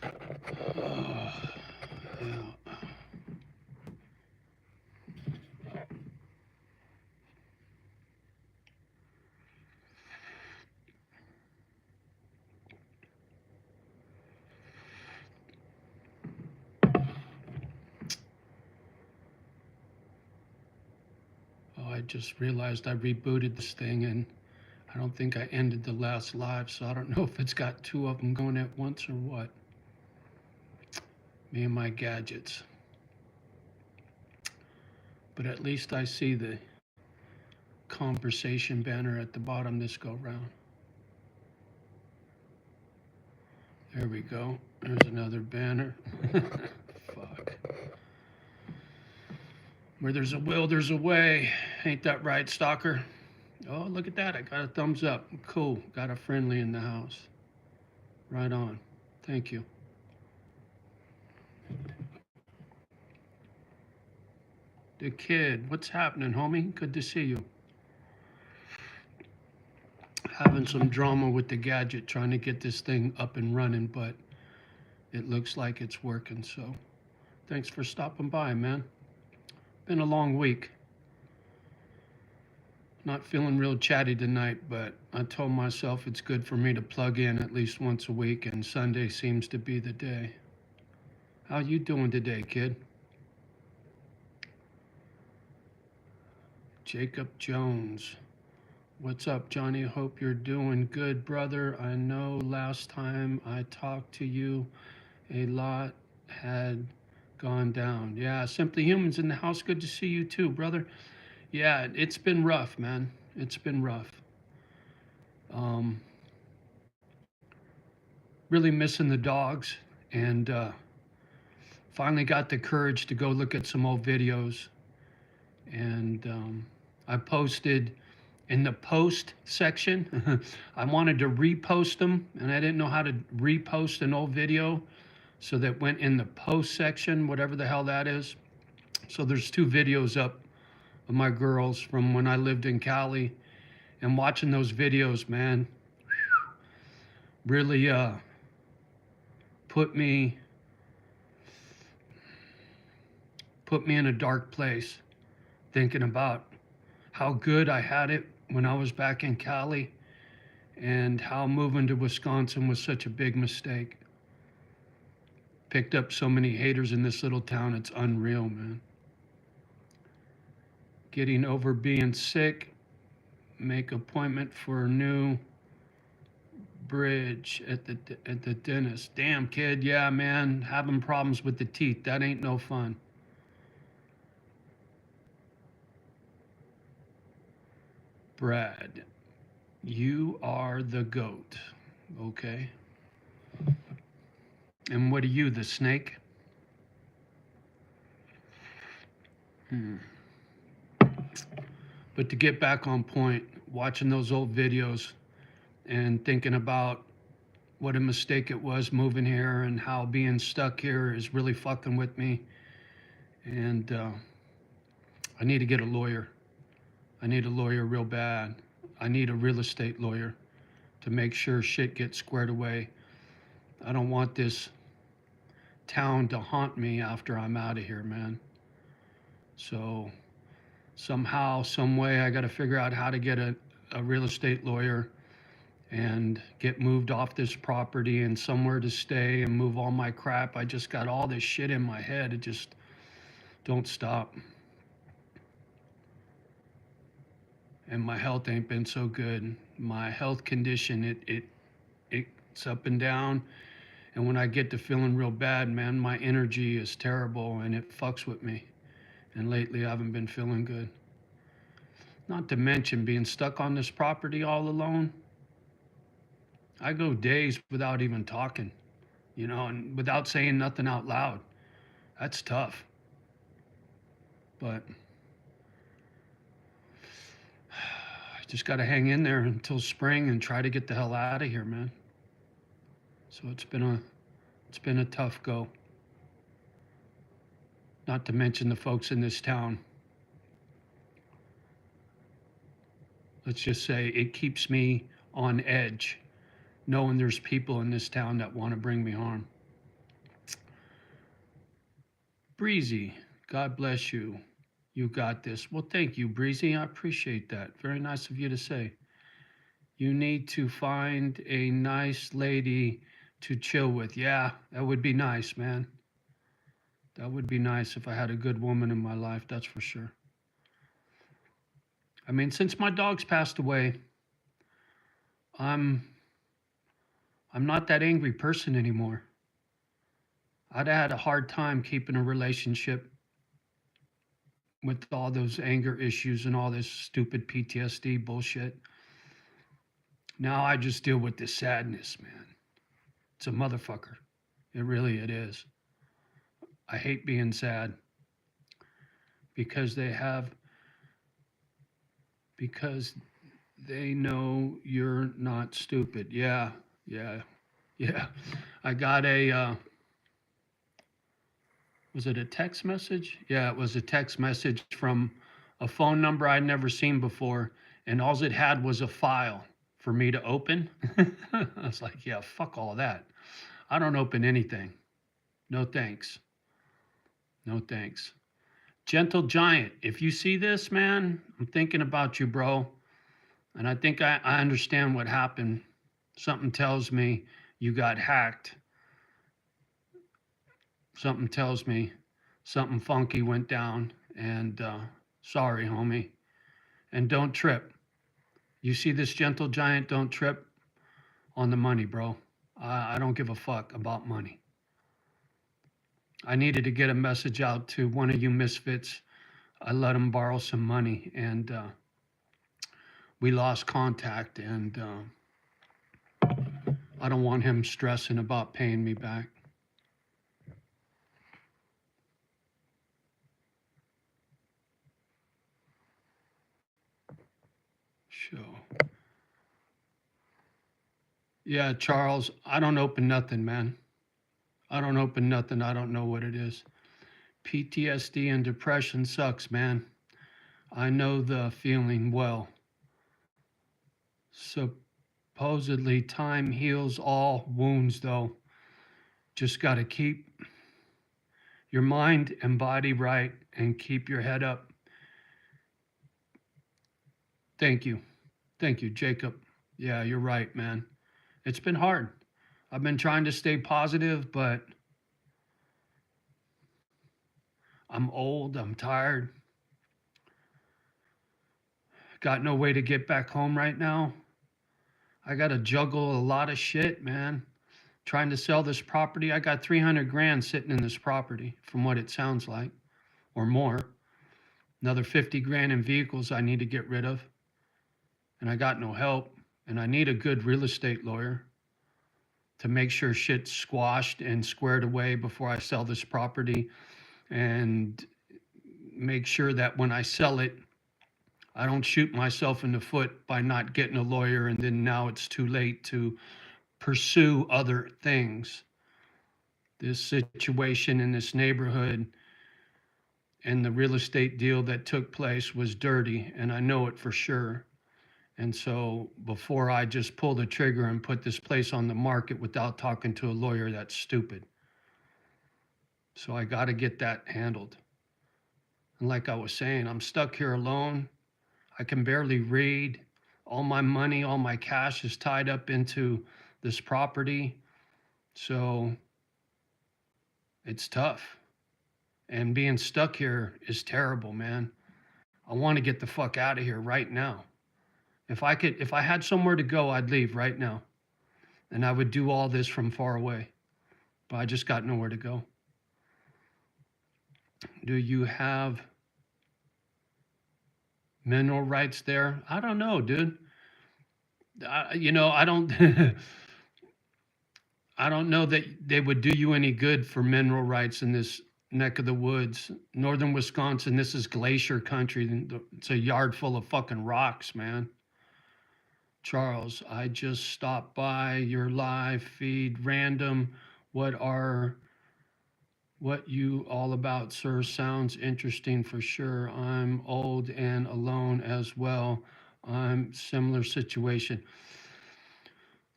Yeah. Oh, I just realized I rebooted this thing and I don't think I ended the last live, so I don't know if it's got two of them going at once or what. Me and my gadgets. But at least I see the conversation banner at the bottom this go round. There we go. There's another banner. Fuck. Where there's a will, there's a way. Ain't that right, Stalker? Oh, look at that. I got a thumbs up. Cool. Got a friendly in the house. Right on. Thank you. The kid. What's happening, homie? Good to see you. Having some drama with the gadget, trying to get this thing up and running, but it looks like it's working. So thanks for stopping by, man. Been a long week. Not feeling real chatty tonight, but I told myself it's good for me to plug in at least once a week, and Sunday seems to be the day. How you doing today, kid? Jacob Jones. What's up, Johnny? Hope you're doing good, brother. I know last time I talked to you, a lot had gone down. Yeah, Simply Humans in the house. Good to see you too, brother. Yeah, it's been rough, man. It's been rough. Um, really missing the dogs, and finally got the courage to go look at some old videos. And I posted in the post section. I wanted to repost them, and I didn't know how to repost an old video, so that went in the post section, whatever the hell that is. So there's two videos up of my girls from when I lived in Cali, and watching those videos, man, really put me put me in a dark place, thinking about how good I had it when I was back in Cali, and how moving to Wisconsin was such a big mistake. Picked up so many haters in this little town, it's unreal, man. Getting over being sick, make appointment for a new bridge at the dentist. Damn, kid, yeah, man, having problems with the teeth, that ain't no fun. Brad, you are the goat. Okay. And what are you, the snake? Hmm. But to get back on point, watching those old videos and thinking about what a mistake it was moving here, and how being stuck here is really fucking with me. And I need to get a lawyer. I need a lawyer real bad. I need a real estate lawyer to make sure shit gets squared away. I don't want this town to haunt me after I'm out of here, man. So somehow, some way, I got to figure out how to get a real estate lawyer and get moved off this property and somewhere to stay and move all my crap. I just got all this shit in my head. It just don't stop. And my health ain't been so good. My health condition, it's up and down. And when I get to feeling real bad, man, my energy is terrible and it fucks with me. And lately I haven't been feeling good. Not to mention being stuck on this property all alone. I go days without even talking, and without saying nothing out loud. That's tough. But I just got to hang in there until spring and try to get the hell out of here, man. So it's been a tough go. Not to mention the folks in this town. Let's just say it keeps me on edge, knowing there's people in this town that want to bring me harm. Breezy, God bless you. You got this. Well, thank you, Breezy. I appreciate that. Very nice of you to say. You need to find a nice lady to chill with. Yeah, that would be nice, man. That would be nice if I had a good woman in my life, that's for sure. I mean, since my dog's passed away, I'm I'm not that angry person anymore. I'd had a hard time keeping a relationship with all those anger issues and all this stupid PTSD bullshit. Now I just deal with this sadness, man. It's a motherfucker. It is. I hate being sad because because they know you're not stupid. Yeah, yeah, yeah. I got was it a text message? Yeah, it was a text message from a phone number I'd never seen before, and all it had was a file for me to open. I was like, yeah, fuck all that. I don't open anything. No thanks. No thanks. Gentle Giant, if you see this, man, I'm thinking about you, bro. And I think I understand what happened. Something tells me you got hacked. Something tells me something funky went down. And sorry, homie. And don't trip. You see this Gentle Giant, don't trip on the money, bro. I don't give a fuck about money. I needed to get a message out to one of you misfits. I let him borrow some money, and we lost contact, and I don't want him stressing about paying me back. Show. Yeah, Charles, I don't open nothing, man. I don't open nothing. I don't know what it is. PTSD and depression sucks, man. I know the feeling well. Supposedly, time heals all wounds, though. Just got to keep your mind and body right and keep your head up. Thank you. Thank you, Jacob. Yeah, you're right, man. It's been hard. I've been trying to stay positive, but I'm old, I'm tired. Got no way to get back home right now. I got to juggle a lot of shit, man. Trying to sell this property. I got 300 grand sitting in this property, from what it sounds like, or more. Another 50 grand in vehicles I need to get rid of. And I got no help. And I need a good real estate lawyer to make sure shit's squashed and squared away before I sell this property, and make sure that when I sell it, I don't shoot myself in the foot by not getting a lawyer, and then now it's too late to pursue other things. This situation in this neighborhood and the real estate deal that took place was dirty, and I know it for sure. And so before I just pull the trigger and put this place on the market without talking to a lawyer, that's stupid. So I got to get that handled. And like I was saying, I'm stuck here alone. I can barely read. All my money, all my cash is tied up into this property. So it's tough. And being stuck here is terrible, man. I want to get the fuck out of here right now. If I had somewhere to go, I'd leave right now. And I would do all this from far away. But I just got nowhere to go. Do you have mineral rights there? I don't know, dude. I don't I don't know that they would do you any good for mineral rights in this neck of the woods. Northern Wisconsin, this is glacier country. It's a yard full of fucking rocks, man. Charles, I just stopped by your live feed random. What you all about, sir? Sounds interesting for sure. I'm old and alone as well. I'm similar situation.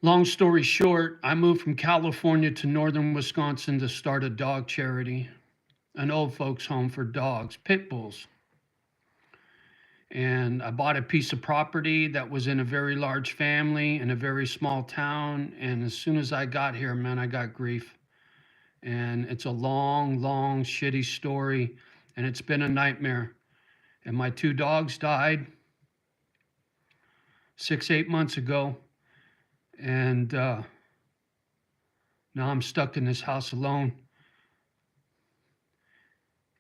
Long story short, I moved from California to northern Wisconsin to start a dog charity. an old folks home for dogs, pit bulls. And I bought a piece of property that was in a very large family in a very small town. And as soon as I got here, man, I got grief. And it's a long, long, shitty story. And it's been a nightmare. And my two dogs died 8 months ago. And now I'm stuck in this house alone.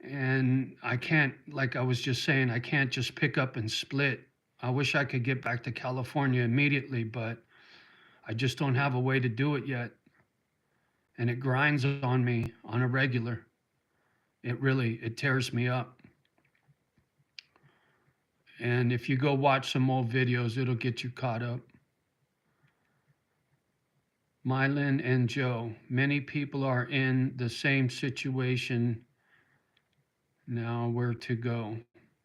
And I can't, like I was just saying, I can't just pick up and split. I wish I could get back to California immediately, but I just don't have a way to do it yet. And it grinds on me on a regular. It tears me up. And if you go watch some old videos, it'll get you caught up. Mylan and Joe, many people are in the same situation. Now where to go?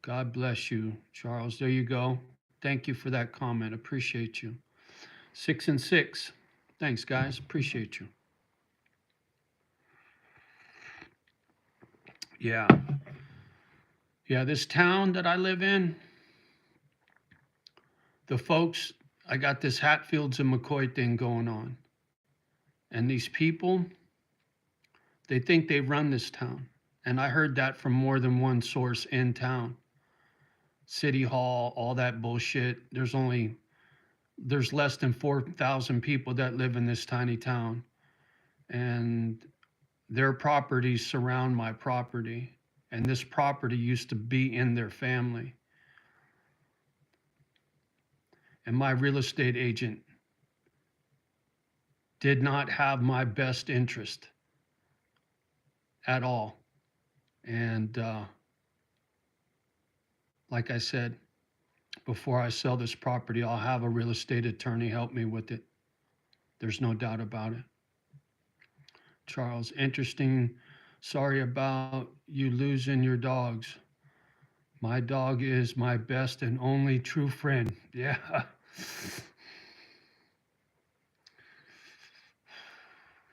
God bless you, Charles. There you go. Thank you for that comment. Appreciate you. 6 and 6. Thanks, guys. Appreciate you. Yeah. Yeah, this town that I live in, the folks, I got this Hatfields and McCoy thing going on. And these people, they think they run this town. And I heard that from more than one source in town. City Hall, all that bullshit. There's less than 4,000 people that live in this tiny town. And their properties surround my property. And this property used to be in their family. And my real estate agent did not have my best interest at all. And like I said, before I sell this property, I'll have a real estate attorney help me with it. There's no doubt about it. Charles, interesting. Sorry about you losing your dogs. My dog is my best and only true friend. Yeah.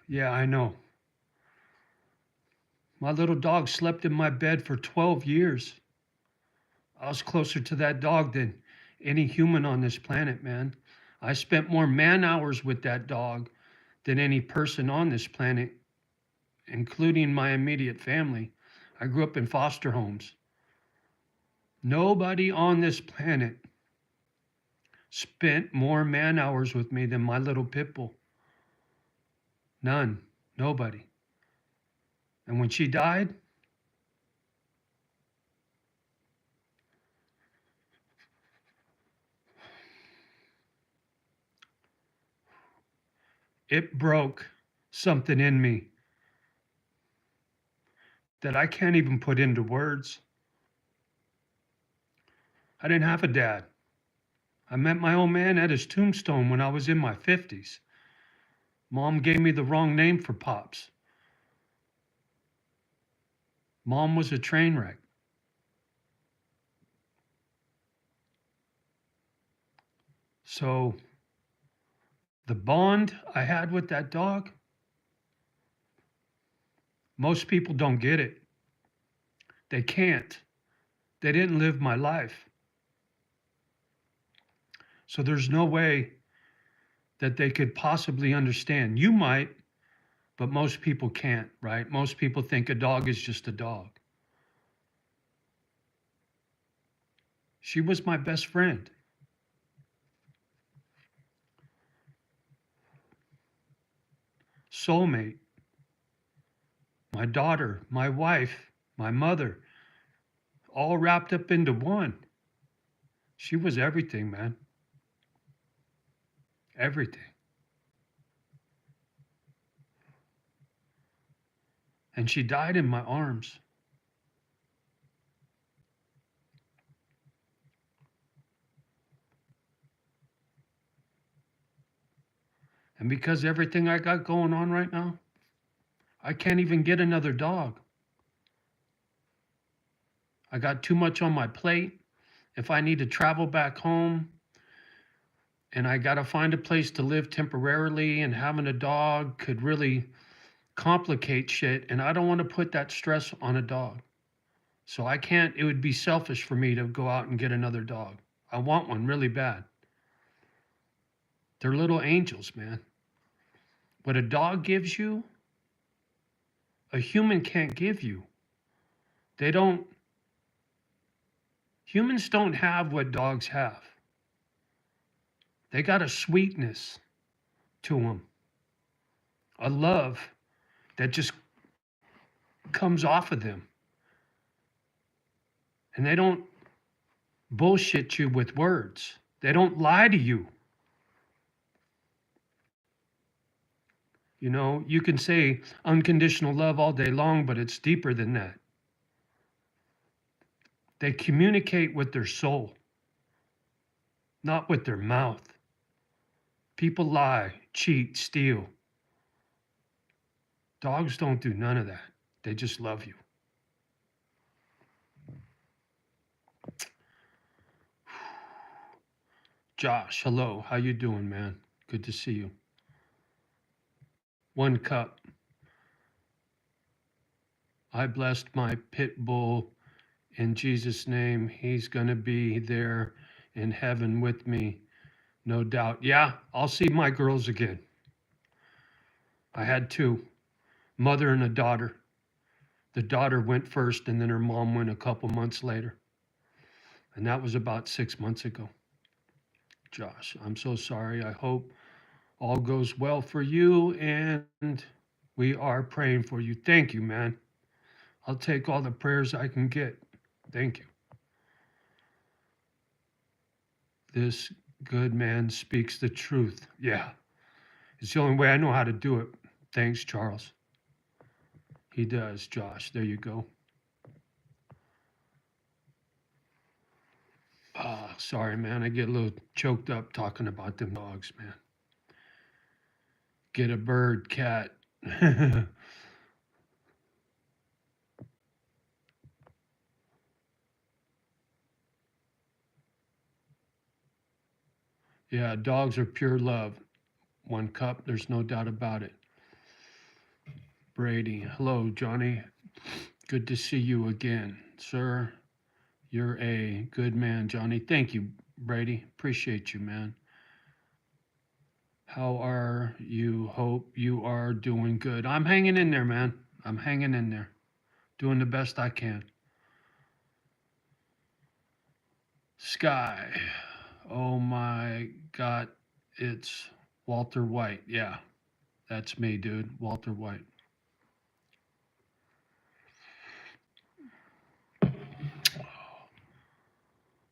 Yeah, I know. My little dog slept in my bed for 12 years. I was closer to that dog than any human on this planet, man. I spent more man hours with that dog than any person on this planet, including my immediate family. I grew up in foster homes. Nobody on this planet spent more man hours with me than my little pit bull. None. Nobody. And when she died, it broke something in me that I can't even put into words. I didn't have a dad. I met my old man at his tombstone when I was in my 50s. Mom gave me the wrong name for Pops. Mom was a train wreck. So the bond I had with that dog, most people don't get it. They can't. They didn't live my life. So there's no way that they could possibly understand. You might, but most people can't, right? Most people think a dog is just a dog. She was my best friend. Soulmate. My daughter, my wife, my mother, all wrapped up into one. She was everything, man. Everything. And she died in my arms. And because everything I got going on right now, I can't even get another dog. I got too much on my plate. If I need to travel back home and I got to find a place to live temporarily, and having a dog could really complicate shit, and I don't want to put that stress on a dog. So I can't, it would be selfish for me to go out and get another dog. I want one really bad. They're little angels, man. What a dog gives you, a human can't give you. They don't, humans don't have what dogs have. They got a sweetness to them, a love that just comes off of them. And they don't bullshit you with words. They don't lie to you. You know, you can say unconditional love all day long, but it's deeper than that. They communicate with their soul, not with their mouth. People lie, cheat, steal. Dogs don't do none of that. They just love you. Josh, hello. How you doing, man? Good to see you. 1 cup. I blessed my pit bull in Jesus' name. He's going to be there in heaven with me, no doubt. Yeah, I'll see my girls again. I had 2, mother and a daughter. The daughter went first, and then her mom went a couple months later. And that was about 6 months ago. Josh, I'm so sorry. I hope all goes well for you, and we are praying for you. Thank you, man. I'll take all the prayers I can get. Thank you. This good man speaks the truth. Yeah, it's the only way I know how to do it. Thanks, Charles. He does, Josh. There you go. Sorry, man. I get a little choked up talking about them dogs, man. Get a bird, cat. Yeah, dogs are pure love. 1 cup, there's no doubt about it. Brady, hello, Johnny. Good to see you again, sir. You're a good man, Johnny. Thank you, Brady. Appreciate you, man. How are you? Hope you are doing good. I'm hanging in there, man. I'm hanging in there. Doing the best I can. Sky. Oh my God. It's Walter White. Yeah, that's me, dude. Walter White.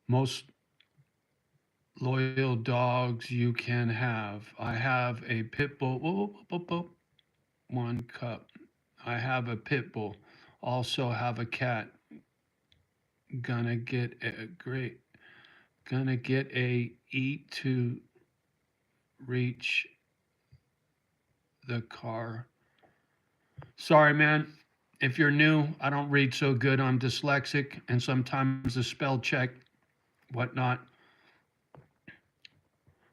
Most loyal dogs you can have. I have a pit bull. Whoa, whoa, whoa, whoa. 1 cup. I have a pit bull. Also have a cat. Gonna get a great. Gonna get a eat to reach the car. Sorry, man. If you're new, I don't read so good. I'm dyslexic, and sometimes the spell check, whatnot.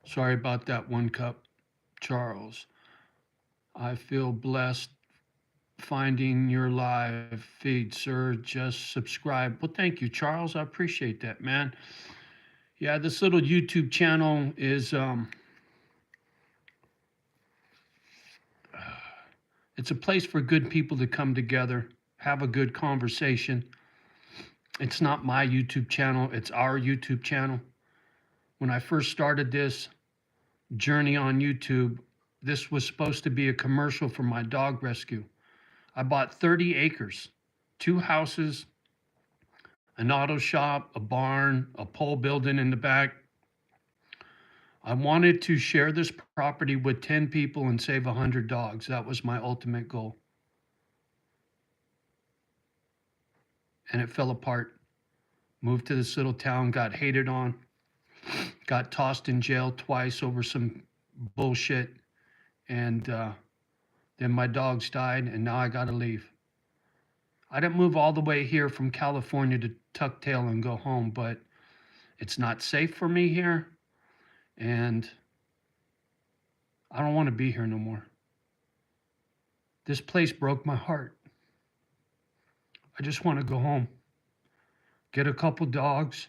Sorry about that. 1 cup. Charles. I feel blessed finding your live feed, sir. Just subscribe. Well, thank you, Charles. I appreciate that, man. Yeah, this little YouTube channel is it's a place for good people to come together, have a good conversation. It's not my YouTube channel, it's our YouTube channel. When I first started this journey on YouTube, this was supposed to be a commercial for my dog rescue. I bought 30 acres, 2 houses, an auto shop, a barn, a pole building in the back. I wanted to share this property with 10 people and save 100 dogs. That was my ultimate goal. And it fell apart. Moved to this little town, got hated on, got tossed in jail twice over some bullshit. And then my dogs died, and now I got to leave. I didn't move all the way here from California to tuck tail and go home, but it's not safe for me here. And I don't want to be here no more. This place broke my heart. I just want to go home, get a couple dogs,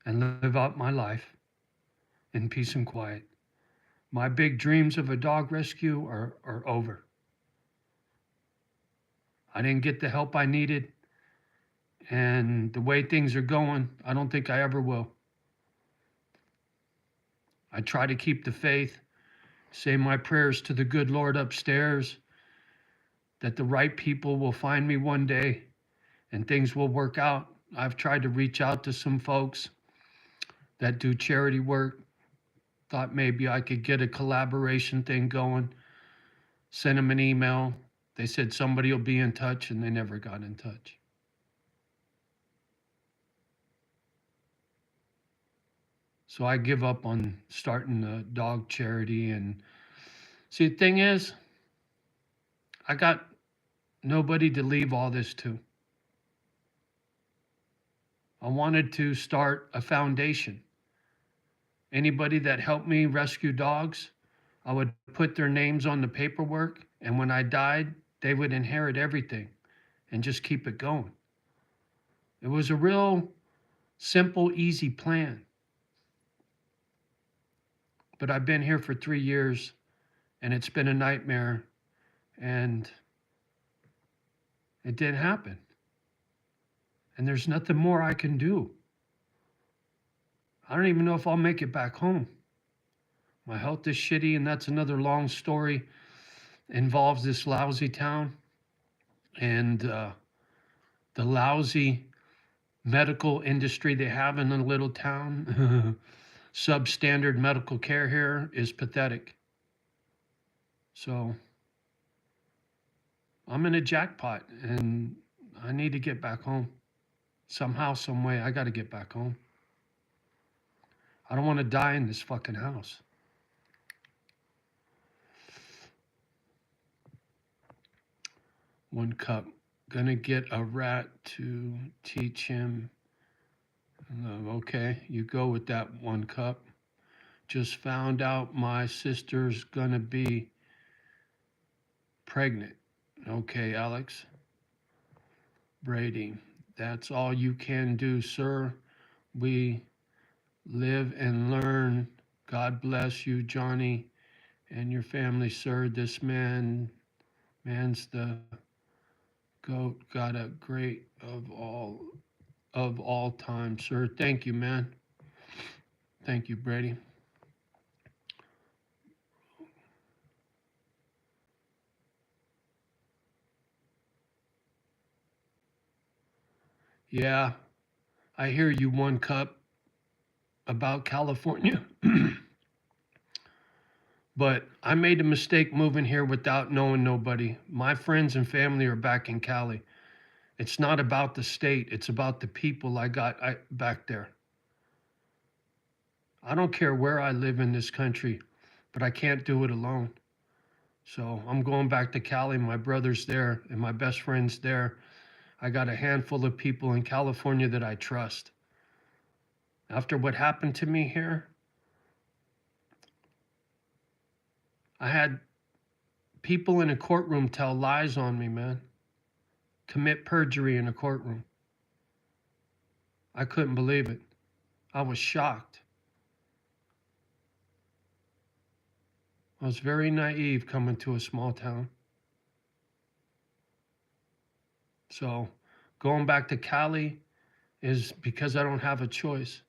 and live out my life in peace and quiet. My big dreams of a dog rescue are over. I didn't get the help I needed, and the way things are going, I don't think I ever will. I try to keep the faith, say my prayers to the good Lord upstairs, that the right people will find me one day and things will work out. I've tried to reach out to some folks that do charity work, thought maybe I could get a collaboration thing going, sent them an email. They said somebody will be in touch, and they never got in touch. So I give up on starting a dog charity. And see, the thing is, I got nobody to leave all this to. I wanted to start a foundation. Anybody that helped me rescue dogs, I would put their names on the paperwork, and when I died, they would inherit everything and just keep it going. It was a real simple, easy plan. But I've been here for 3 years, and it's been a nightmare, and it didn't happen. And there's nothing more I can do. I don't even know if I'll make it back home. My health is shitty, and that's another long story. Involves this lousy town and the lousy medical industry they have in a little town. Substandard medical care here is pathetic. So I'm in a jackpot, and I need to get back home. Somehow, some way, I got to get back home. I don't want to die in this fucking house. One cup. Gonna get a rat to teach him. Okay, you go with that 1 cup. Just found out my sister's gonna be pregnant. Okay, Alex. Brady, that's all you can do, sir. We live and learn. God bless you, Johnny, and your family, sir. This man's the goat. Got a great of all time, sir. Thank you, man. Thank you, Brady. Yeah, I hear you, 1 cup, about California. But I made a mistake moving here without knowing nobody. My friends and family are back in Cali. It's not about the state, it's about the people I got back there. I don't care where I live in this country, but I can't do it alone. So I'm going back to Cali. My brother's there and my best friend's there. I got a handful of people in California that I trust. After what happened to me here, I had people in a courtroom tell lies on me, man. Commit perjury in a courtroom. I couldn't believe it. I was shocked. I was very naive coming to a small town. So going back to Cali is because I don't have a choice.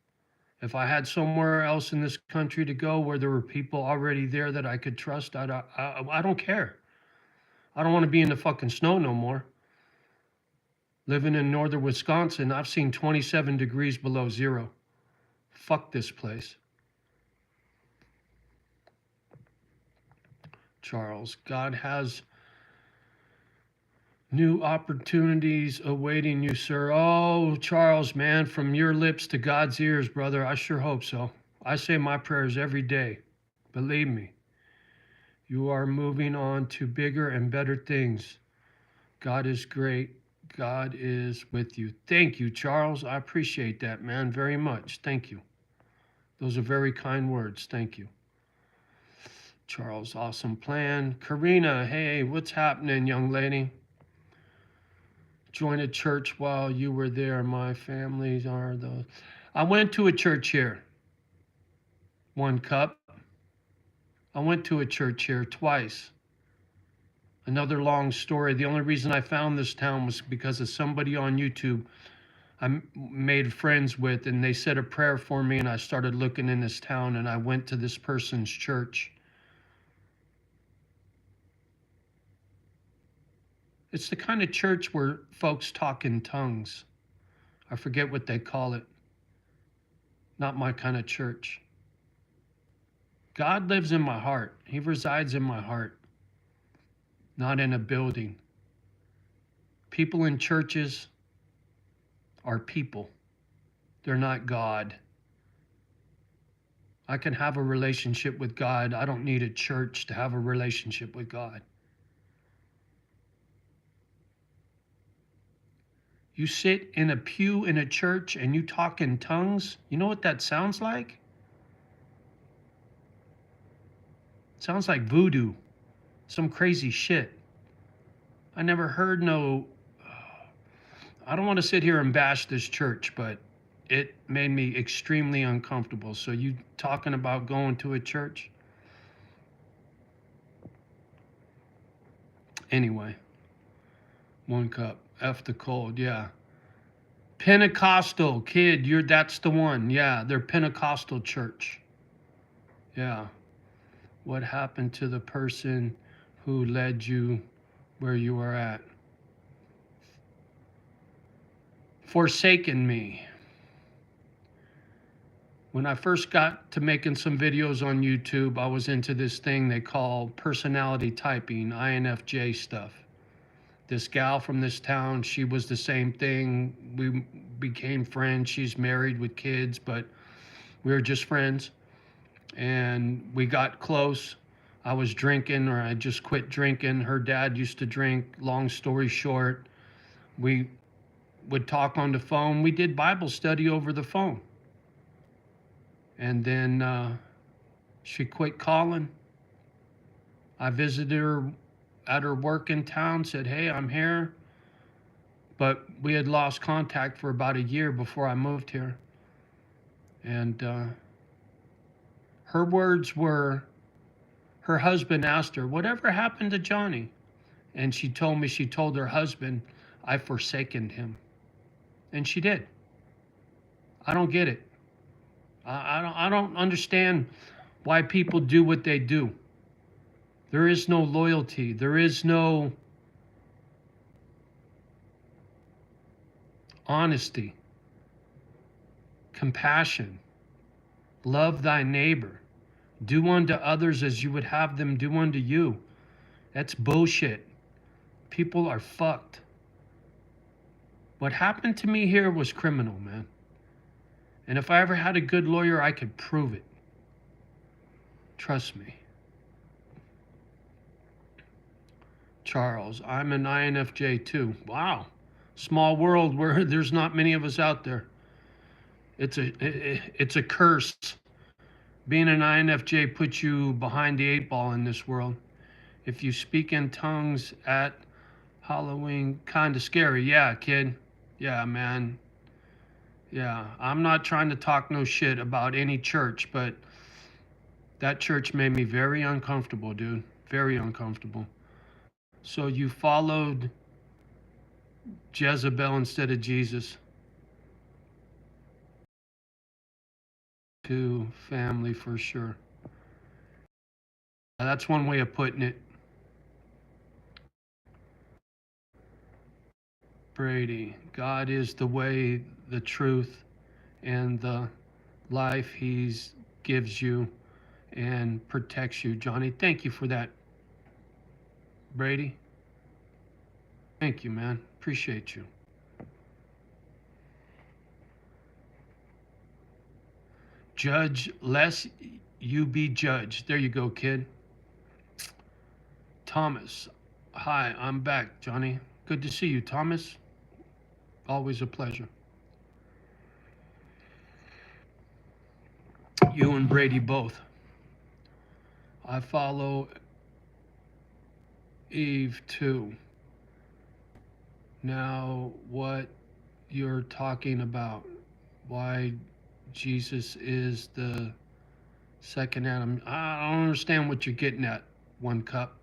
If I had somewhere else in this country to go where there were people already there that I could trust, I don't care. I don't want to be in the fucking snow no more. Living in northern Wisconsin, I've seen 27 degrees below zero. Fuck this place. Charles, God has new opportunities awaiting you, sir. Oh, Charles, man, from your lips to God's ears, brother, I sure hope so. I say my prayers every day. Believe me. You are moving on to bigger and better things. God is great. God is with you. Thank you, Charles. I appreciate that, man, very much. Thank you. Those are very kind words. Thank you. Charles, awesome plan. Karina, hey, what's happening, young lady? Join a church while you were there. My families are those. I went to a church here. One cup. I went to a church here twice. Another long story. The only reason I found this town was because of somebody on YouTube I made friends with, and they said a prayer for me, and I started looking in this town, and I went to this person's church. It's the kind of church where folks talk in tongues. I forget what they call it. Not my kind of church. God lives in my heart. He resides in my heart, not in a building. People in churches are people. They're not God. I can have a relationship with God. I don't need a church to have a relationship with God. You sit in a pew in a church and you talk in tongues. You know what that sounds like? It sounds like voodoo, some crazy shit. I never heard no. I don't want to sit here and bash this church, but it made me extremely uncomfortable. So you talking about going to a church? Anyway, one cup. F the cold, yeah. Pentecostal, kid, that's the one. Yeah, they're Pentecostal church. Yeah. What happened to the person who led you where you are at? Forsaken me. When I first got to making some videos on YouTube, I was into this thing they call personality typing, INFJ stuff. This gal from this town, she was the same thing. We became friends. She's married with kids, but we were just friends. And we got close. I was drinking, or I just quit drinking. Her dad used to drink. Long story short, we would talk on the phone. We did Bible study over the phone. And then she quit calling. I visited her at her work in town, said, hey, I'm here. But we had lost contact for about a year before I moved here. And her words were, her husband asked her, whatever happened to Johnny? And she told me, she told her husband, I forsaken him. And she did. I don't get it. I don't understand why people do what they do. There is no loyalty. There is no honesty, compassion, love thy neighbor, do unto others as you would have them do unto you. That's bullshit. People are fucked. What happened to me here was criminal, man. And if I ever had a good lawyer, I could prove it. Trust me. Charles, I'm an INFJ too. Wow. Small world where there's not many of us out there. It's a curse. Being an INFJ puts you behind the 8 ball in this world. If you speak in tongues at Halloween, kind of scary. Yeah, kid. Yeah, man. Yeah, I'm not trying to talk no shit about any church, but that church made me very uncomfortable, dude. Very uncomfortable. So you followed Jezebel instead of Jesus. To family for sure. That's one way of putting it. Brady, God is the way, the truth, and the life He gives you and protects you. Johnny, thank you for that. Brady, thank you, man. Appreciate you. Judge lest you be judged. There you go, kid. Thomas, hi, I'm back, Johnny. Good to see you, Thomas. Always a pleasure. You and Brady both. I follow Eve too. Now, what you're talking about, why Jesus is the second Adam. I don't understand what you're getting at, One Cup.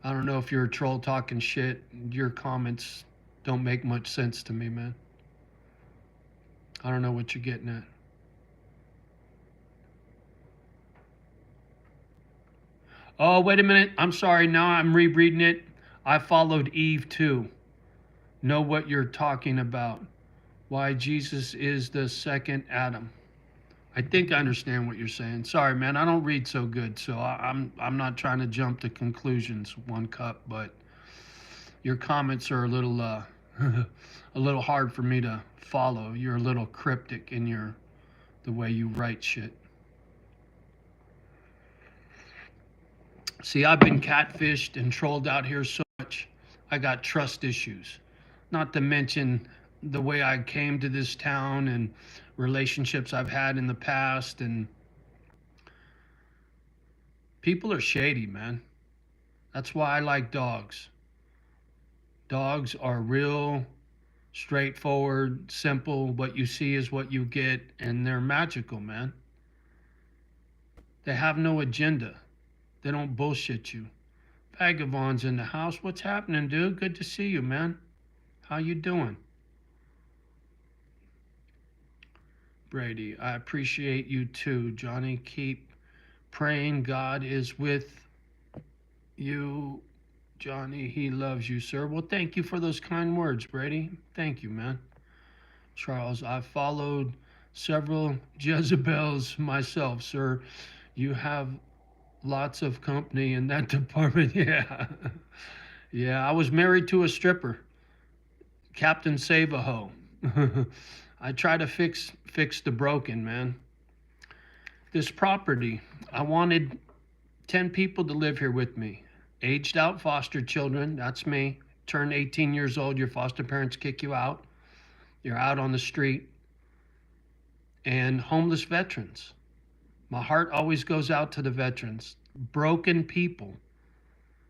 I don't know if you're a troll talking shit. Your comments don't make much sense to me, man. I don't know what you're getting at. Oh, wait a minute. I'm sorry. Now I'm rereading it. I followed Eve too. Know what you're talking about. Why Jesus is the second Adam. I think I understand what you're saying. Sorry, man. I don't read so good, so I'm not trying to jump to conclusions, One Cup. But your comments are a little a little hard for me to follow. You're a little cryptic in the way you write shit. See, I've been catfished and trolled out here so much. I got trust issues. Not to mention the way I came to this town and relationships I've had in the past, and people are shady, man. That's why I like dogs. Dogs are real straightforward, simple. What you see is what you get, and they're magical, man. They have no agenda. They don't bullshit you. Vagabonds in the house. What's happening, dude? Good to see you, man. How you doing? Brady, I appreciate you too, Johnny. Keep praying. God is with you, Johnny. He loves you, sir. Well, thank you for those kind words, Brady. Thank you, man. Charles, I followed several Jezebels myself, sir. You have lots of company in that department. Yeah. Yeah, I was married to a stripper, Captain Save-A-Ho. I try to fix the broken, man. This property, I wanted 10 people to live here with me. Aged out foster children, that's me. Turn 18 years old, your foster parents kick you out. You're out on the street. And homeless veterans. My heart always goes out to the veterans. Broken people.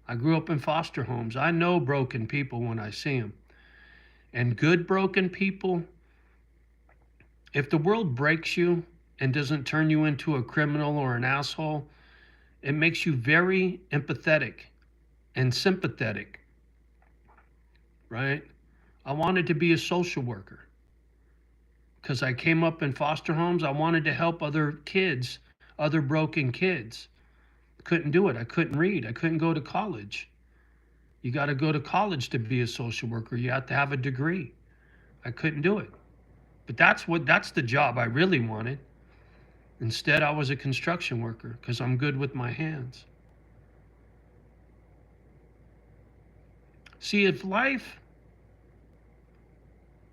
I grew up in foster homes. I know broken people when I see them. And good broken people, if the world breaks you and doesn't turn you into a criminal or an asshole, it makes you very empathetic and sympathetic, right? I wanted to be a social worker because I came up in foster homes. I wanted to help other kids, other broken kids. Couldn't do it. I couldn't read. I couldn't go to college. You got to go to college to be a social worker. You have to have a degree. I couldn't do it. But that's the job I really wanted. Instead, I was a construction worker because I'm good with my hands. See, if life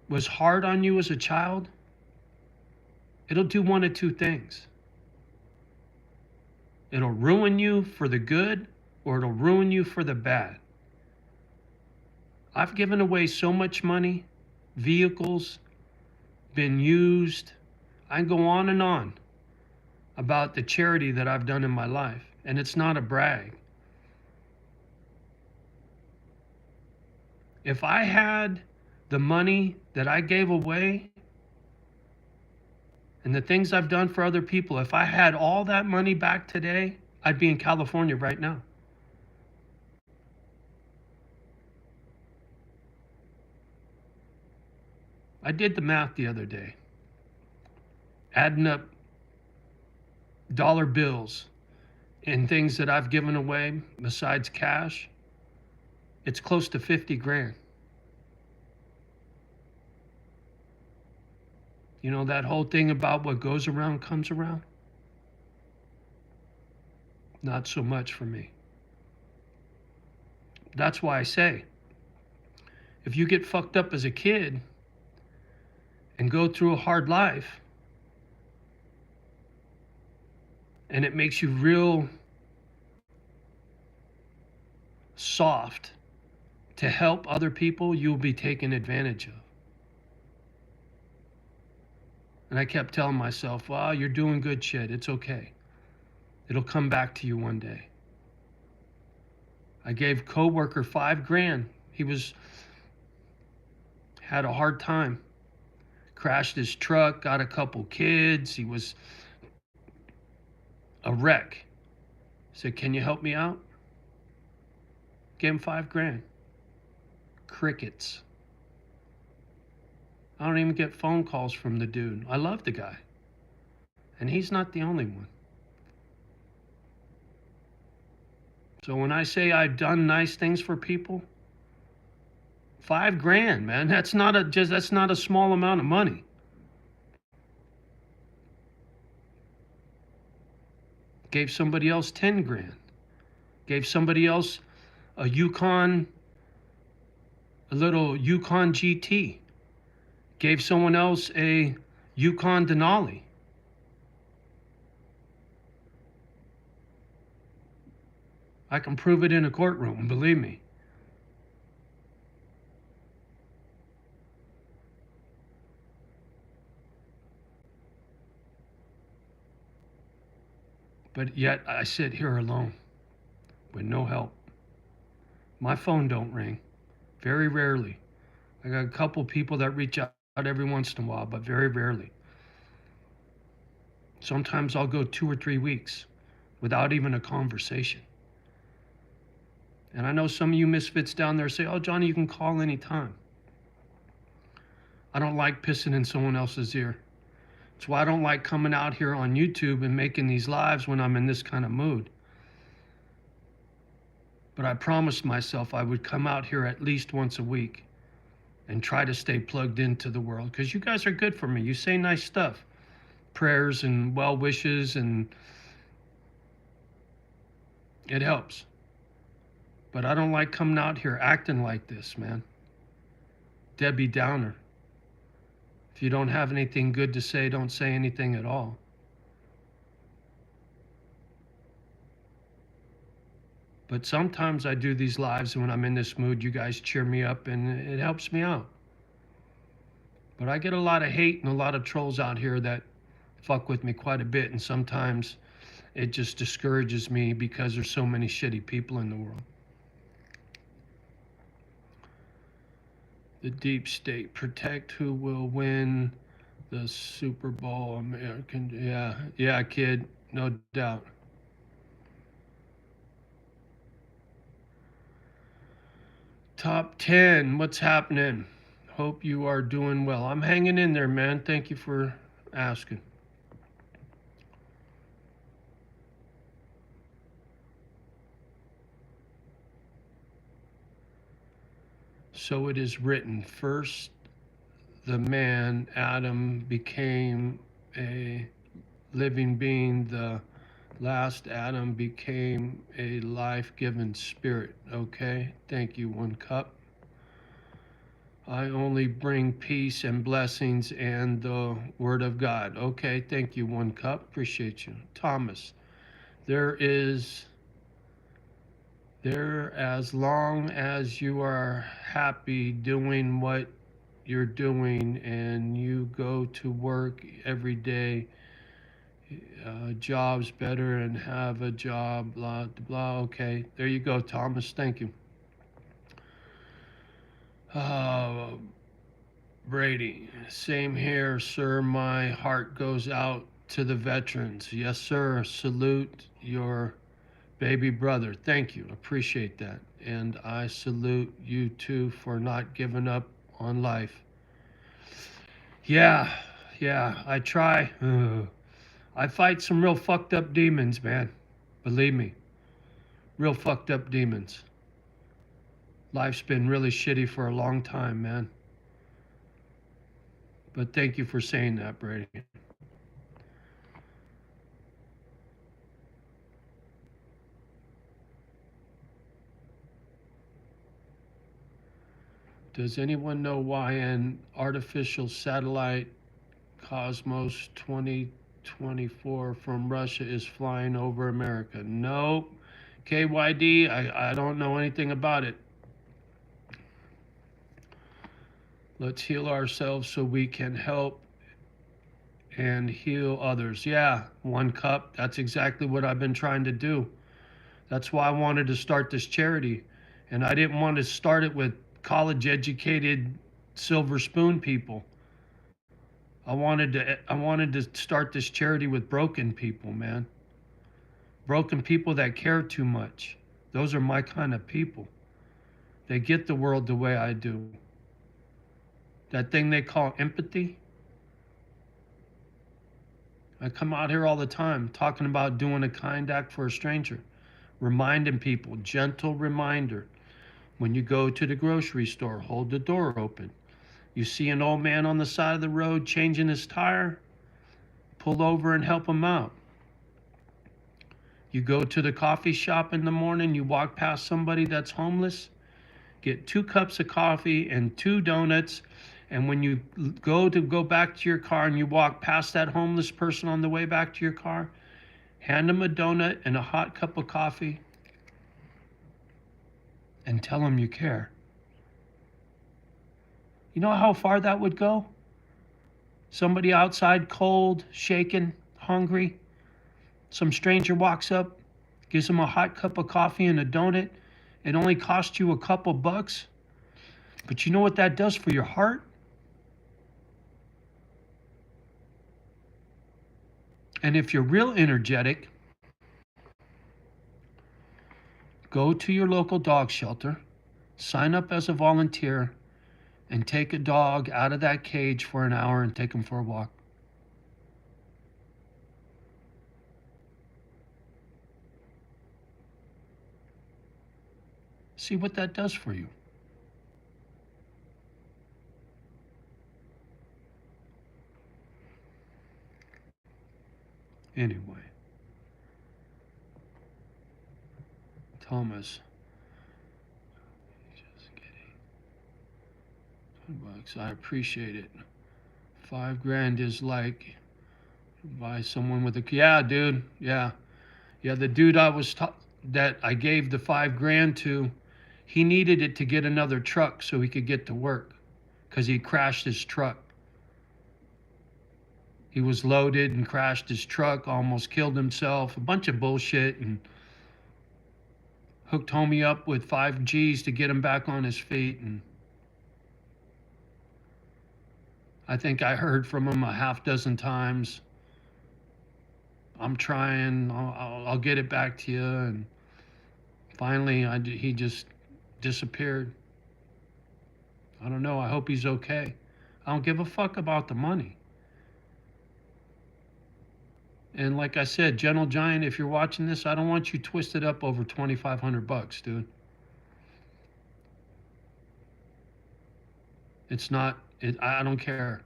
was hard on you as a child, it'll do one of two things. It'll ruin you for the good, or it'll ruin you for the bad. I've given away so much money, vehicles, been used. I can go on and on about the charity that I've done in my life, and it's not a brag. If I had the money that I gave away and the things I've done for other people, if I had all that money back today, I'd be in California right now. I did the math the other day, adding up dollar bills and things that I've given away besides cash. It's close to 50 grand. You know that whole thing about what goes around comes around? Not so much for me. That's why I say, if you get fucked up as a kid and go through a hard life, and it makes you real soft to help other people, you'll be taken advantage of. And I kept telling myself, well, you're doing good shit. It's okay. It'll come back to you one day. I gave coworker $5,000. He had a hard time. Crashed his truck, got a couple kids. He was a wreck. Said, "Can you help me out?" Gave him $5,000. Crickets. I don't even get phone calls from the dude. I love the guy. And he's not the only one. So when I say I've done nice things for people, $5,000, man, that's not a small amount of money. Gave somebody else $10,000. Gave somebody else a little Yukon GT. Gave someone else a Yukon Denali. I can prove it in a courtroom, believe me. But yet I sit here alone with no help. My phone don't ring, very rarely. I got a couple people that reach out every once in a while, but very rarely. Sometimes I'll go 2 or 3 weeks without even a conversation. And I know some of you misfits down there say, "Oh, Johnny, you can call anytime." I don't like pissing in someone else's ear. That's why I don't like coming out here on YouTube and making these lives when I'm in this kind of mood. But I promised myself I would come out here at least once a week and try to stay plugged into the world, because you guys are good for me. You say nice stuff, prayers and well wishes, and it helps. But I don't like coming out here acting like this, man. Debbie Downer. If you don't have anything good to say, don't say anything at all. But sometimes I do these lives, and when I'm in this mood, you guys cheer me up, and it helps me out. But I get a lot of hate and a lot of trolls out here that fuck with me quite a bit, and sometimes it just discourages me because there's so many shitty people in the world. The deep state protect who will win the Super Bowl. American, yeah, kid, no doubt. Top 10, what's happening? Hope you are doing well. I'm hanging in there, man. Thank you for asking. So it is written, first the man, Adam, became a living being. The last Adam became a life-giving spirit. Okay, thank you, One Cup. I only bring peace and blessings and the word of God. Okay, thank you, One Cup. Appreciate you. Thomas, there, as long as you are happy doing what you're doing and you go to work every day, job's better and have a job, blah, blah. Okay, there you go, Thomas. Thank you. Brady, same here, sir. My heart goes out to the veterans. Yes, sir. Salute your baby brother. Thank you. Appreciate that. And I salute you too for not giving up on life. Yeah, I try. I fight some real fucked up demons, man. Believe me. Real fucked up demons. Life's been really shitty for a long time, man. But thank you for saying that, Brady. Does anyone know why an artificial satellite Cosmos 2024 from Russia is flying over America? No. KYD, I don't know anything about it. Let's heal ourselves so we can help and heal others. Yeah, 1 cup. That's exactly what I've been trying to do. That's why I wanted to start this charity. And I didn't want to start it with college educated silver spoon people. I wanted to start this charity with broken people, man. Broken people that care too much. Those are my kind of people. They get the world the way I do. That thing they call empathy. I come out here all the time talking about doing a kind act for a stranger, reminding people, gentle reminder. When you go to the grocery store, hold the door open. You see an old man on the side of the road changing his tire, pull over and help him out. You go to the coffee shop in the morning, you walk past somebody that's homeless, get 2 cups of coffee and 2 donuts. And when you go back to your car and you walk past that homeless person on the way back to your car, hand them a donut and a hot cup of coffee and tell them you care. You know how far that would go? Somebody outside, cold, shaken, hungry. Some stranger walks up, gives them a hot cup of coffee and a donut. It only costs you a couple bucks. But you know what that does for your heart? And if you're real energetic, go to your local dog shelter, sign up as a volunteer, and take a dog out of that cage for an hour and take him for a walk. See what that does for you. Anyway, Thomas, just kidding. $10. I appreciate it. $5 is like buy someone with a yeah, dude. Yeah, the dude that I gave the $5 to, he needed it to get another truck so he could get to work, because he crashed his truck. He was loaded and crashed his truck, almost killed himself, a bunch of bullshit, and hooked homie up with 5 Gs to get him back on his feet. And I think I heard from him a half dozen times. I'm trying, I'll get it back to you. And finally, he just disappeared. I don't know. I hope he's okay. I don't give a fuck about the money. And like I said, Gentle Giant, if you're watching this, I don't want you twisted up over $2,500, dude. It's not, I don't care.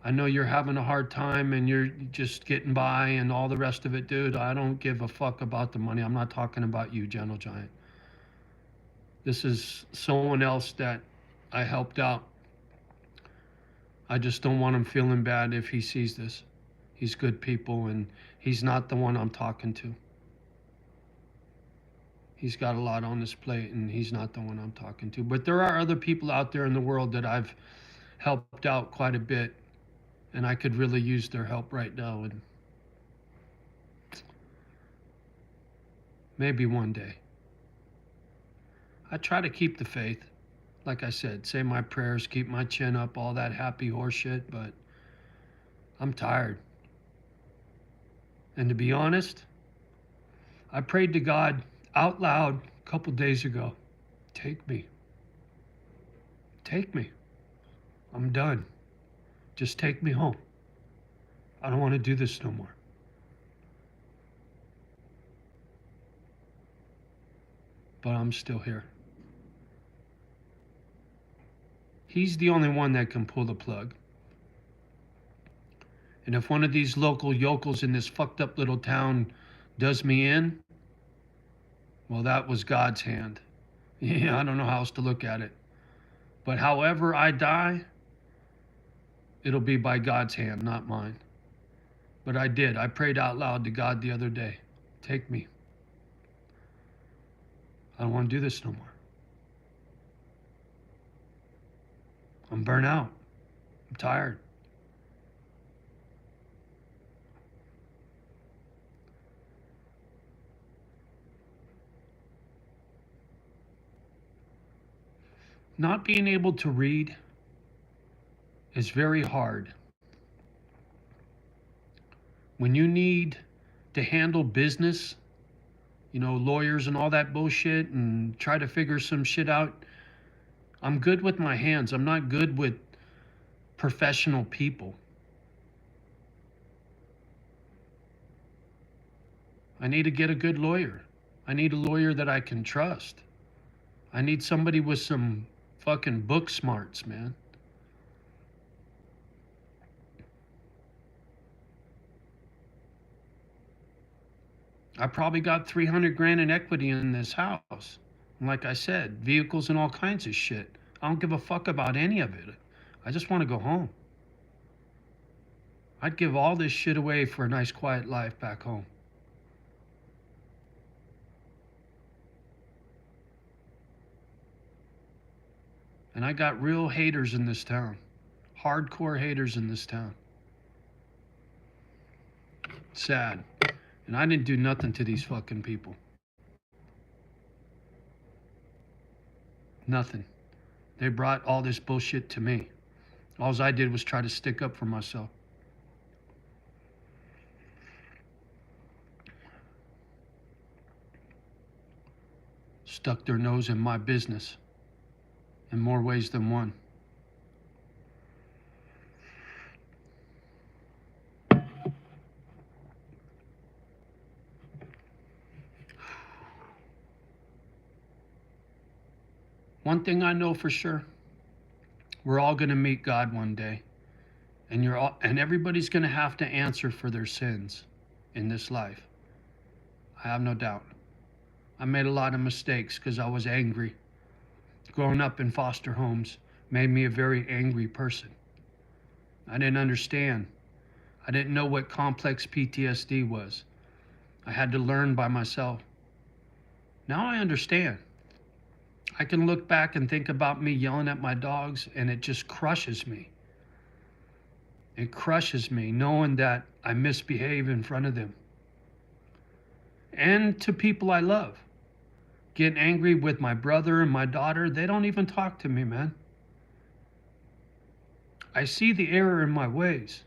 I know you're having a hard time and you're just getting by and all the rest of it, dude. I don't give a fuck about the money. I'm not talking about you, Gentle Giant. This is someone else that I helped out. I just don't want him feeling bad if he sees this. He's good people, and he's not the one I'm talking to. He's got a lot on his plate, and he's not the one I'm talking to. But there are other people out there in the world that I've helped out quite a bit, and I could really use their help right now. And maybe one day. I try to keep the faith. Like I said, say my prayers, keep my chin up, all that happy horse shit, but I'm tired. And to be honest, I prayed to God out loud a couple days ago. Take me. Take me. I'm done. Just take me home. I don't want to do this no more. But I'm still here. He's the only one that can pull the plug. And if one of these local yokels in this fucked up little town does me in, well, that was God's hand. Yeah, I don't know how else to look at it. But however I die, it'll be by God's hand, not mine. But I did. I prayed out loud to God the other day. Take me. I don't want to do this no more. I'm burnt out. I'm tired. Not being able to read is very hard. When you need to handle business, lawyers and all that bullshit, and try to figure some shit out, I'm good with my hands. I'm not good with professional people. I need to get a good lawyer. I need a lawyer that I can trust. I need somebody with some fucking book smarts, man. I probably got 300 grand in equity in this house. And like I said, vehicles and all kinds of shit. I don't give a fuck about any of it. I just want to go home. I'd give all this shit away for a nice quiet life back home. And I got real haters in this town. Hardcore haters in this town. Sad. And I didn't do nothing to these fucking people. Nothing. They brought all this bullshit to me. All I did was try to stick up for myself. Stuck their nose in my business in more ways than one. One thing I know for sure, we're all going to meet God one day, and everybody's going to have to answer for their sins in this life. I have no doubt. I made a lot of mistakes because I was angry. Growing up in foster homes made me a very angry person. I didn't understand. I didn't know what complex PTSD was. I had to learn by myself. Now I understand. I can look back and think about me yelling at my dogs, and it just crushes me. It crushes me knowing that I misbehave in front of them. And to people I love. Getting angry with my brother and my daughter, they don't even talk to me, man. I see the error in my ways.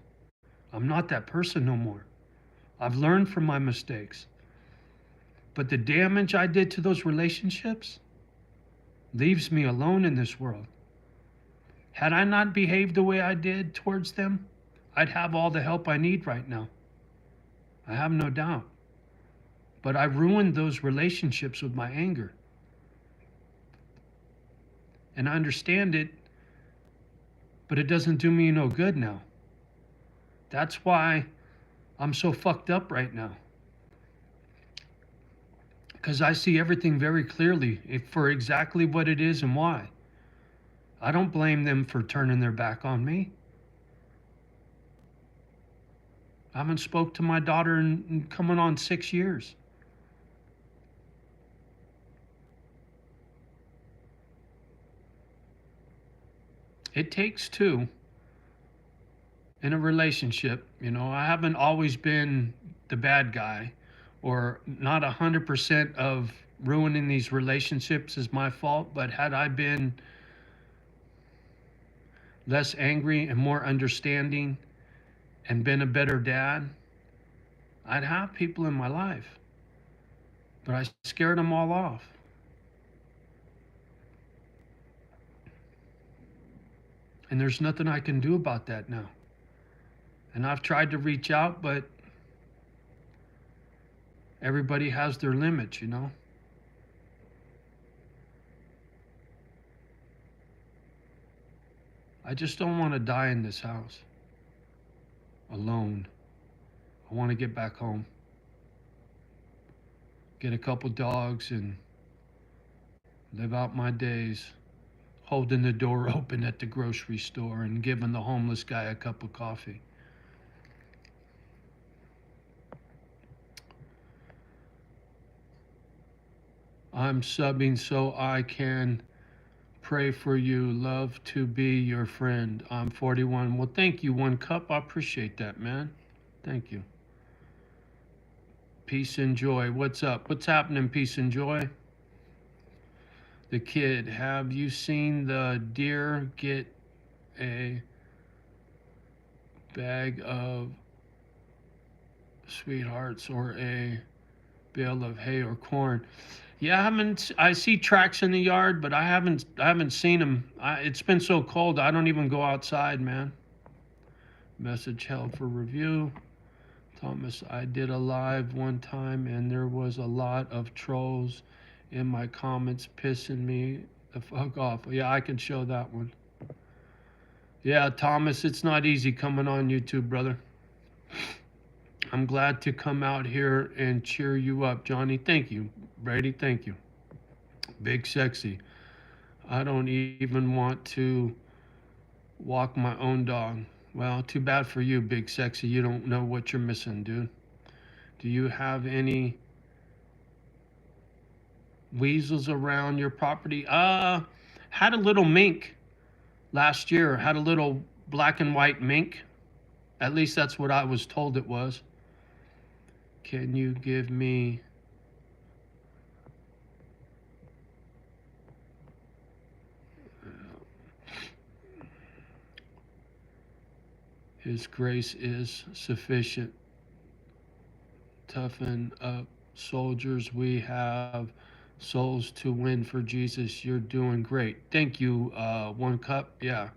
I'm not that person no more. I've learned from my mistakes. But the damage I did to those relationships leaves me alone in this world. Had I not behaved the way I did towards them, I'd have all the help I need right now. I have no doubt. But I ruined those relationships with my anger. And I understand it, but it doesn't do me no good now. That's why I'm so fucked up right now. Because I see everything very clearly for exactly what it is and why. I don't blame them for turning their back on me. I haven't spoke to my daughter in coming on 6 years. It takes two in a relationship. I haven't always been the bad guy, or not 100% of ruining these relationships is my fault, but had I been less angry and more understanding and been a better dad, I'd have people in my life. But I scared them all off. And there's nothing I can do about that now. And I've tried to reach out, but everybody has their limits, I just don't want to die in this house alone. I want to get back home, get a couple dogs, and live out my days holding the door open at the grocery store and giving the homeless guy a cup of coffee. I'm subbing so I can pray for you. Love to be your friend. I'm 41. Well, thank you, One Cup. I appreciate that, man. Thank you. Peace and joy. What's up? What's happening, peace and joy? The kid, have you seen the deer get a bag of sweethearts or a bale of hay or corn? Yeah, I haven't. I see tracks in the yard, but I haven't seen them. It's been so cold. I don't even go outside, man. Message held for review. Thomas, I did a live one time and there was a lot of trolls in my comments pissing me the fuck off. Yeah, I can show that one. Yeah, Thomas, it's not easy coming on YouTube, brother. I'm glad to come out here and cheer you up, Johnny. Thank you, Brady. Thank you. Big Sexy. I don't even want to walk my own dog. Well, too bad for you, Big Sexy. You don't know what you're missing, dude. Do you have any weasels around your property? Had a little mink last year. Had a little black and white mink. At least that's what I was told it was. Can you give me His grace is sufficient. Toughen up, soldiers. We have souls to win for Jesus. You're doing great. Thank you, One Cup. Yeah,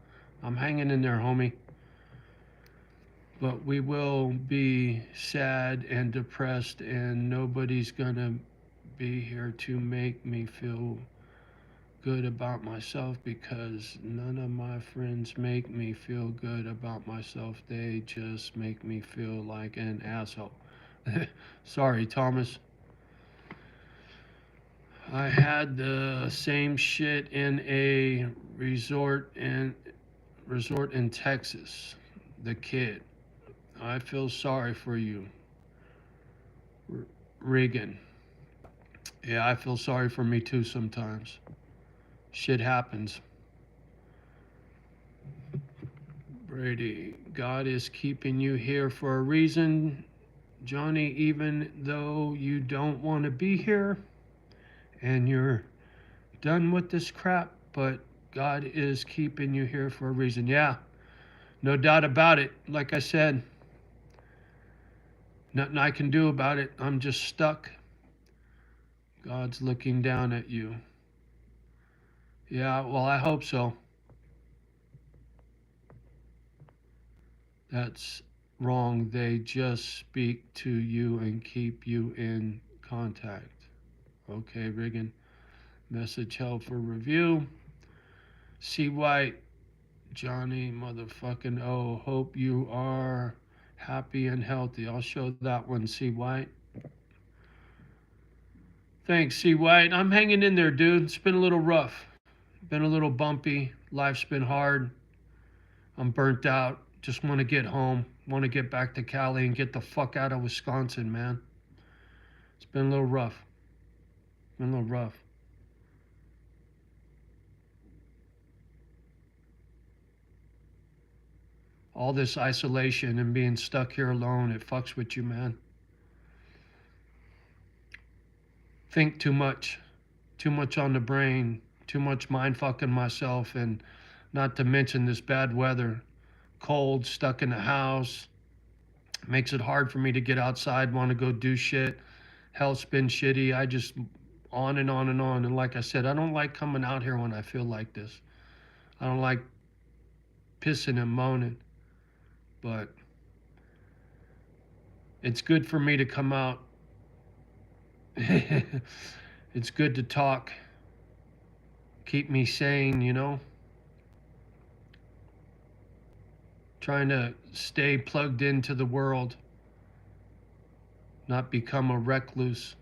I'm hanging in there, homie. But we will be sad and depressed, and nobody's gonna be here to make me feel good about myself because none of my friends make me feel good about myself. They just make me feel like an asshole. Sorry, Thomas. I had the same shit in a resort in Texas. The kid. I feel sorry for you, Regan. Yeah, I feel sorry for me too sometimes. Shit happens. Brady, God is keeping you here for a reason, Johnny, even though you don't want to be here and you're done with this crap, but God is keeping you here for a reason. Yeah, no doubt about it. Like I said, nothing I can do about it. I'm just stuck. God's looking down at you. Yeah, well, I hope so. That's wrong. They just speak to you and keep you in contact. Okay, Regan. Message held for review. C. White, Johnny motherfucking O. Hope you are happy and healthy. I'll show that one, C. White. Thanks, C. White. I'm hanging in there, dude. It's been a little rough. Been a little bumpy. Life's been hard. I'm burnt out. Just want to get home. Want to get back to Cali and get the fuck out of Wisconsin, man. It's been a little rough. Been a little rough. All this isolation and being stuck here alone, it fucks with you, man. Think too much on the brain, too much mind fucking myself, and not to mention this bad weather. Cold, stuck in the house, makes it hard for me to get outside, want to go do shit. Health's been shitty. I just on and on and on. And like I said, I don't like coming out here when I feel like this. I don't like pissing and moaning, but it's good for me to come out. It's good to talk. Keep me sane, you know? Trying to stay plugged into the world, not become a recluse.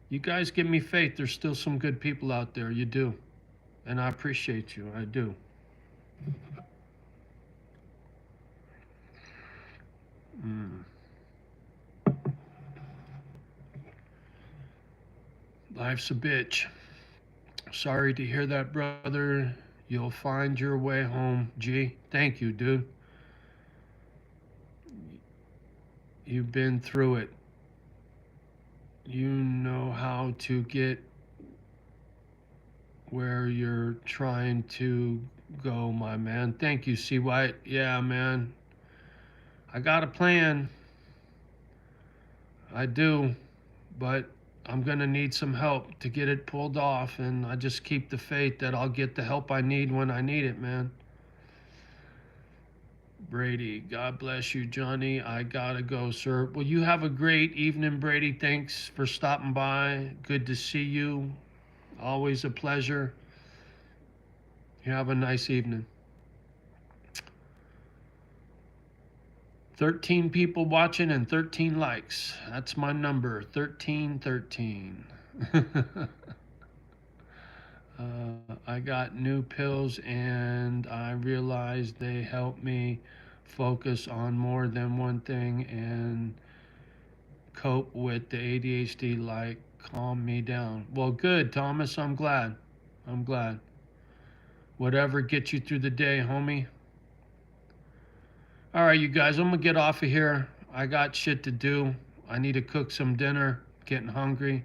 You guys give me faith. There's still some good people out there. You do. And I appreciate you. I do. Life's a bitch. Sorry to hear that, brother. You'll find your way home. G, thank you, dude. You've been through it. You know how to get where you're trying to go, my man. Thank you, C. White. Yeah, man. I got a plan. I do, but I'm going to need some help to get it pulled off, and I just keep the faith that I'll get the help I need when I need it, man. Brady, God bless you, Johnny. I gotta go, sir. Well, you have a great evening, Brady. Thanks for stopping by. Good to see you. Always a pleasure. You have a nice evening. 13 people watching and 13 likes. That's my number, 1313. I got new pills and I realized they help me focus on more than one thing and cope with the ADHD, like calm me down. Well, good, Thomas. I'm glad. I'm glad. Whatever gets you through the day, homie. All right, you guys, I'm going to get off of here. I got shit to do. I need to cook some dinner. Getting hungry.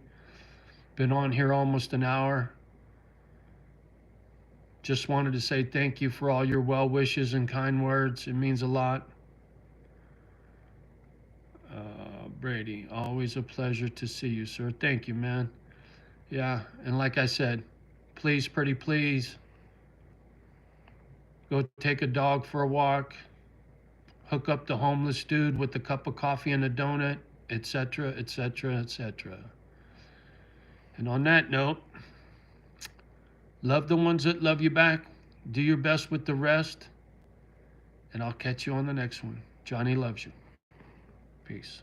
Been on here almost an hour. Just wanted to say thank you for all your well wishes and kind words. It means a lot. Brady, always a pleasure to see you, sir. Thank you, man. Yeah, and like I said, please, pretty please, go take a dog for a walk, hook up the homeless dude with a cup of coffee and a donut, etc., etc., etc. And on that note, love the ones that love you back, do your best with the rest, and I'll catch you on the next one. Johnny loves you. Peace.